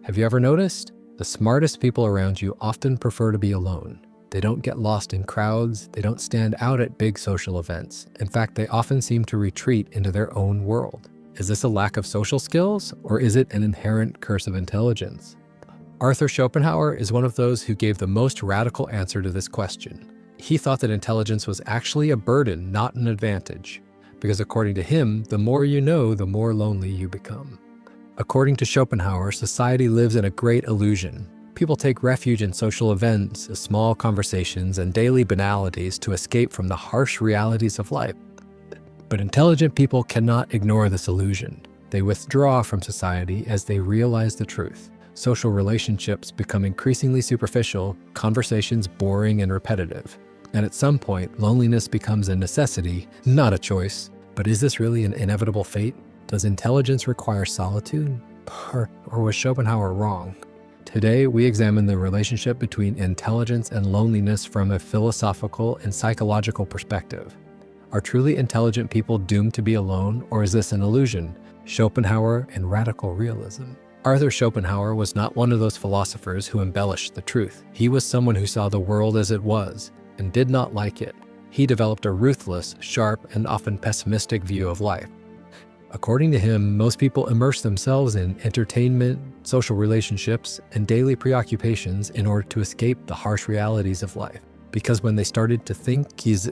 Have you ever noticed? The smartest people around you often prefer to be alone. They don't get lost in crowds, they don't stand out at big social events. In fact, they often seem to retreat into their own world. Is this a lack of social skills, or is it an inherent curse of intelligence? Arthur Schopenhauer is one of those who gave the most radical answer to this question. He thought that intelligence was actually a burden, not an advantage, because according to him, the more you know, the more lonely you become. According to Schopenhauer, society lives in a great illusion. People take refuge in social events, small conversations, and daily banalities to escape from the harsh realities of life. But intelligent people cannot ignore this illusion. They withdraw from society as they realize the truth. Social relationships become increasingly superficial, conversations boring and repetitive. And at some point, loneliness becomes a necessity, not a choice. But is this really an inevitable fate? Does intelligence require solitude? Or was Schopenhauer wrong? Today, we examine the relationship between intelligence and loneliness from a philosophical and psychological perspective. Are truly intelligent people doomed to be alone, or is this an illusion? Schopenhauer and radical realism. Arthur Schopenhauer was not one of those philosophers who embellished the truth. He was someone who saw the world as it was and did not like it. He developed a ruthless, sharp, and often pessimistic view of life. According to him, most people immerse themselves in entertainment, social relationships, and daily preoccupations in order to escape the harsh realities of life. Because when they started to think,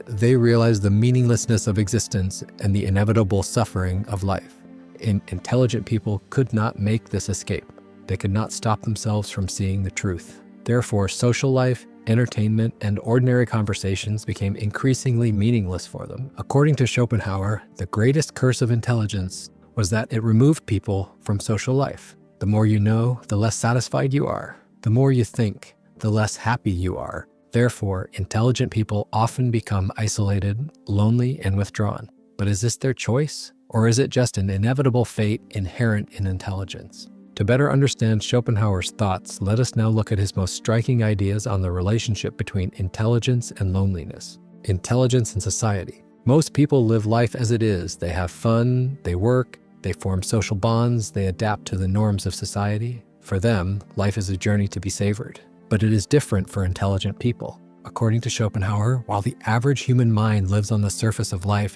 they realized the meaninglessness of existence and the inevitable suffering of life. Intelligent people could not make this escape. They could not stop themselves from seeing the truth. Therefore, social life, entertainment, and ordinary conversations became increasingly meaningless for them. According to Schopenhauer, the greatest curse of intelligence was that it removed people from social life. The more you know, the less satisfied you are. The more you think, the less happy you are. Therefore, intelligent people often become isolated, lonely, and withdrawn. But is this their choice? Or is it just an inevitable fate inherent in intelligence? To better understand Schopenhauer's thoughts, let us now look at his most striking ideas on the relationship between intelligence and loneliness. Intelligence and society. Most people live life as it is. They have fun, they work, they form social bonds, they adapt to the norms of society. For them, life is a journey to be savored. But it is different for intelligent people. According to Schopenhauer, while the average human mind lives on the surface of life,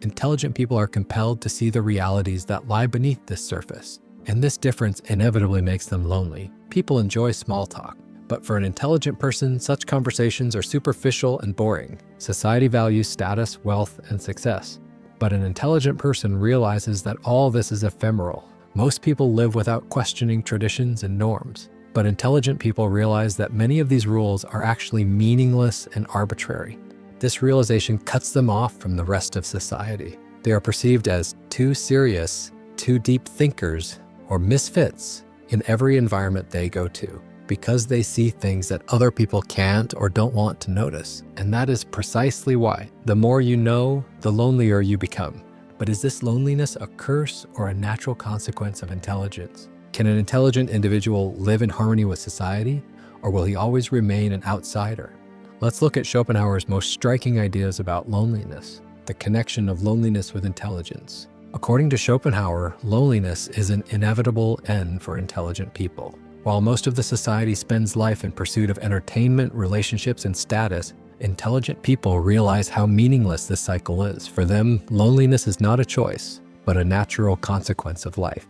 intelligent people are compelled to see the realities that lie beneath this surface. And this difference inevitably makes them lonely. People enjoy small talk, but for an intelligent person, such conversations are superficial and boring. Society values status, wealth, and success. But an intelligent person realizes that all this is ephemeral. Most people live without questioning traditions and norms. But intelligent people realize that many of these rules are actually meaningless and arbitrary. This realization cuts them off from the rest of society. They are perceived as too serious, too deep thinkers, or misfits in every environment they go to, because they see things that other people can't or don't want to notice. And that is precisely why. The more you know, the lonelier you become. But is this loneliness a curse or a natural consequence of intelligence? Can an intelligent individual live in harmony with society, or will he always remain an outsider? Let's look at Schopenhauer's most striking ideas about loneliness, the connection of loneliness with intelligence. According to Schopenhauer, loneliness is an inevitable end for intelligent people. While most of the society spends life in pursuit of entertainment, relationships, and status, intelligent people realize how meaningless this cycle is. For them, loneliness is not a choice, but a natural consequence of life.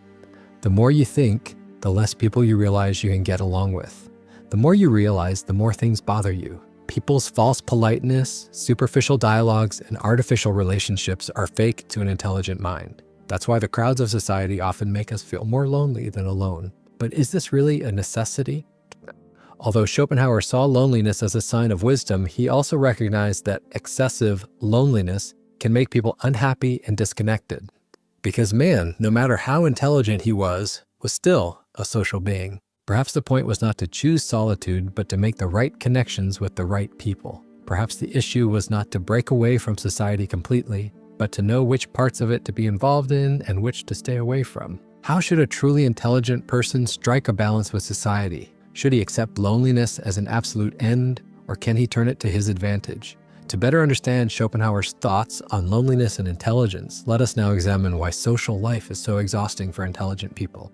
The more you think, the less people you realize you can get along with. The more you realize, the more things bother you. People's false politeness, superficial dialogues, and artificial relationships are fake to an intelligent mind. That's why the crowds of society often make us feel more lonely than alone. But is this really a necessity? Although Schopenhauer saw loneliness as a sign of wisdom, he also recognized that excessive loneliness can make people unhappy and disconnected. Because man, no matter how intelligent he was still a social being. Perhaps the point was not to choose solitude, but to make the right connections with the right people. Perhaps the issue was not to break away from society completely, but to know which parts of it to be involved in and which to stay away from. How should a truly intelligent person strike a balance with society? Should he accept loneliness as an absolute end, or can he turn it to his advantage? To better understand Schopenhauer's thoughts on loneliness and intelligence, let us now examine why social life is so exhausting for intelligent people.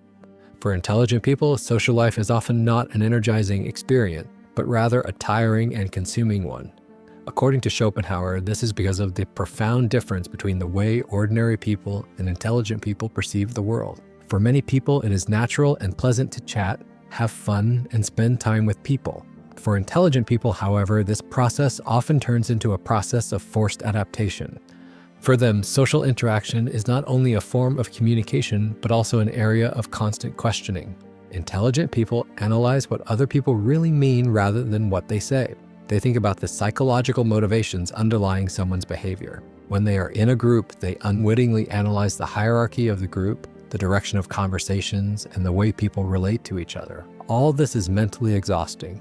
For intelligent people, social life is often not an energizing experience, but rather a tiring and consuming one. According to Schopenhauer, this is because of the profound difference between the way ordinary people and intelligent people perceive the world. For many people, it is natural and pleasant to chat, have fun, and spend time with people. For intelligent people, however, this process often turns into a process of forced adaptation. For them, social interaction is not only a form of communication, but also an area of constant questioning. Intelligent people analyze what other people really mean rather than what they say. They think about the psychological motivations underlying someone's behavior. When they are in a group, they unwittingly analyze the hierarchy of the group, the direction of conversations, and the way people relate to each other. All this is mentally exhausting.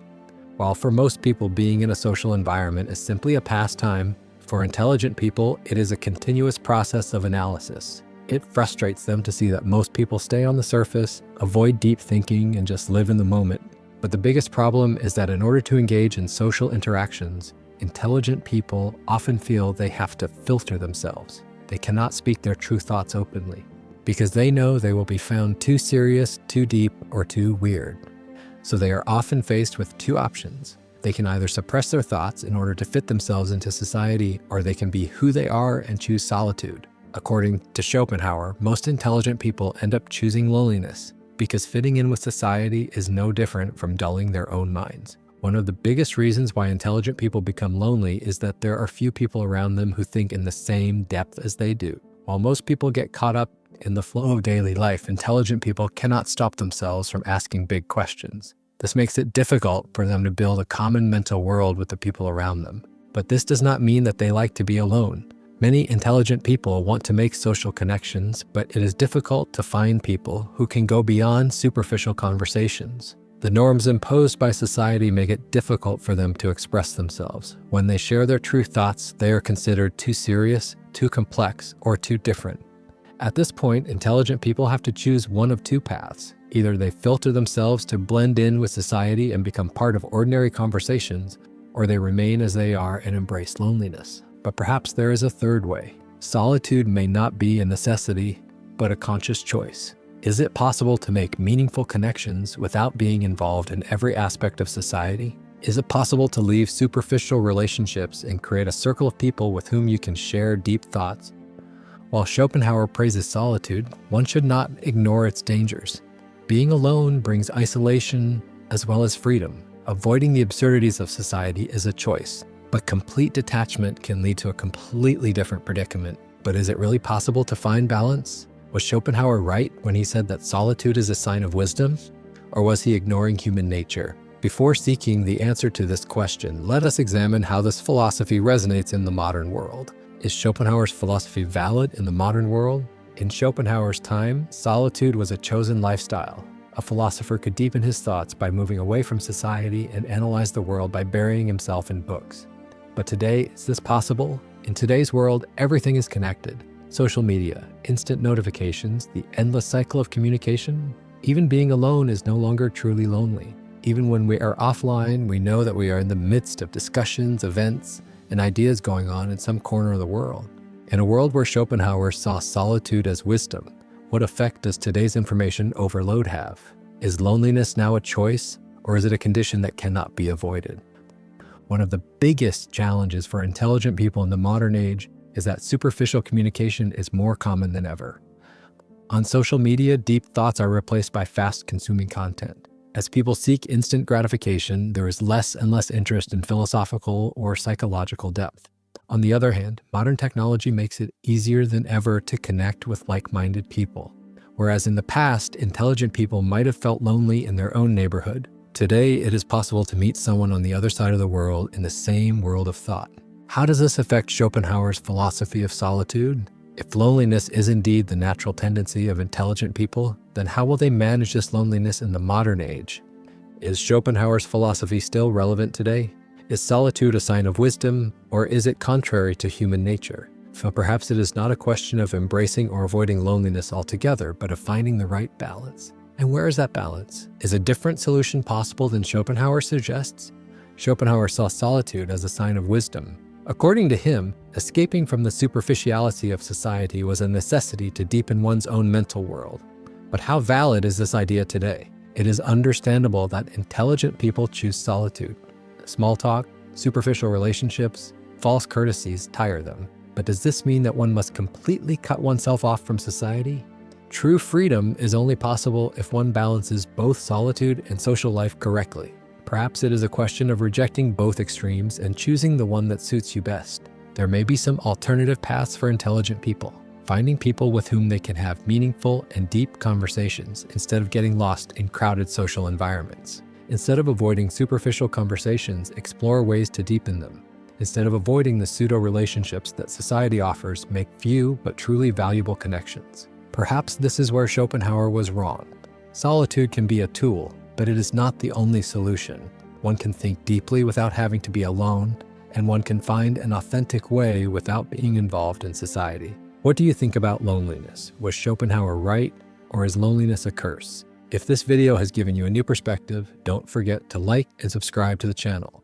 While for most people, being in a social environment is simply a pastime, for intelligent people, it is a continuous process of analysis. It frustrates them to see that most people stay on the surface, avoid deep thinking, and just live in the moment. But the biggest problem is that in order to engage in social interactions, intelligent people often feel they have to filter themselves. They cannot speak their true thoughts openly, because they know they will be found too serious, too deep, or too weird. So they are often faced with two options. They can either suppress their thoughts in order to fit themselves into society, or they can be who they are and choose solitude. According to Schopenhauer, most intelligent people end up choosing loneliness because fitting in with society is no different from dulling their own minds. One of the biggest reasons why intelligent people become lonely is that there are few people around them who think in the same depth as they do. While most people get caught up in the flow of daily life, intelligent people cannot stop themselves from asking big questions. This makes it difficult for them to build a common mental world with the people around them. But this does not mean that they like to be alone. Many intelligent people want to make social connections, but it is difficult to find people who can go beyond superficial conversations. The norms imposed by society make it difficult for them to express themselves. When they share their true thoughts, they are considered too serious, too complex, or too different. At this point, intelligent people have to choose one of two paths. Either they filter themselves to blend in with society and become part of ordinary conversations, or they remain as they are and embrace loneliness. But perhaps there is a third way. Solitude may not be a necessity, but a conscious choice. Is it possible to make meaningful connections without being involved in every aspect of society? Is it possible to leave superficial relationships and create a circle of people with whom you can share deep thoughts? While Schopenhauer praises solitude, one should not ignore its dangers. Being alone brings isolation as well as freedom. Avoiding the absurdities of society is a choice, but complete detachment can lead to a completely different predicament. But is it really possible to find balance? Was Schopenhauer right when he said that solitude is a sign of wisdom? Or was he ignoring human nature? Before seeking the answer to this question, let us examine how this philosophy resonates in the modern world. Is Schopenhauer's philosophy valid in the modern world? In Schopenhauer's time, solitude was a chosen lifestyle. A philosopher could deepen his thoughts by moving away from society and analyze the world by burying himself in books. But today, is this possible? In today's world, everything is connected. Social media, instant notifications, the endless cycle of communication. Even being alone is no longer truly lonely. Even when we are offline, we know that we are in the midst of discussions, events, and ideas going on in some corner of the world. In a world where Schopenhauer saw solitude as wisdom, what effect does today's information overload have? Is loneliness now a choice, or is it a condition that cannot be avoided? One of the biggest challenges for intelligent people in the modern age is that superficial communication is more common than ever. On social media, deep thoughts are replaced by fast-consuming content. As people seek instant gratification, there is less and less interest in philosophical or psychological depth. On the other hand, modern technology makes it easier than ever to connect with like-minded people. Whereas in the past, intelligent people might have felt lonely in their own neighborhood, today it is possible to meet someone on the other side of the world in the same world of thought. How does this affect Schopenhauer's philosophy of solitude? If loneliness is indeed the natural tendency of intelligent people, then how will they manage this loneliness in the modern age? Is Schopenhauer's philosophy still relevant today? Is solitude a sign of wisdom, or is it contrary to human nature? So perhaps it is not a question of embracing or avoiding loneliness altogether, but of finding the right balance. And where is that balance? Is a different solution possible than Schopenhauer suggests? Schopenhauer saw solitude as a sign of wisdom. According to him, escaping from the superficiality of society was a necessity to deepen one's own mental world. But how valid is this idea today? It is understandable that intelligent people choose solitude. Small talk, superficial relationships, false courtesies tire them. But does this mean that one must completely cut oneself off from society? True freedom is only possible if one balances both solitude and social life correctly. Perhaps it is a question of rejecting both extremes and choosing the one that suits you best. There may be some alternative paths for intelligent people. Finding people with whom they can have meaningful and deep conversations instead of getting lost in crowded social environments. Instead of avoiding superficial conversations, explore ways to deepen them. Instead of avoiding the pseudo-relationships that society offers, make few but truly valuable connections. Perhaps this is where Schopenhauer was wrong. Solitude can be a tool, but it is not the only solution. One can think deeply without having to be alone, and one can find an authentic way without being involved in society. What do you think about loneliness? Was Schopenhauer right, or is loneliness a curse? If this video has given you a new perspective, don't forget to like and subscribe to the channel.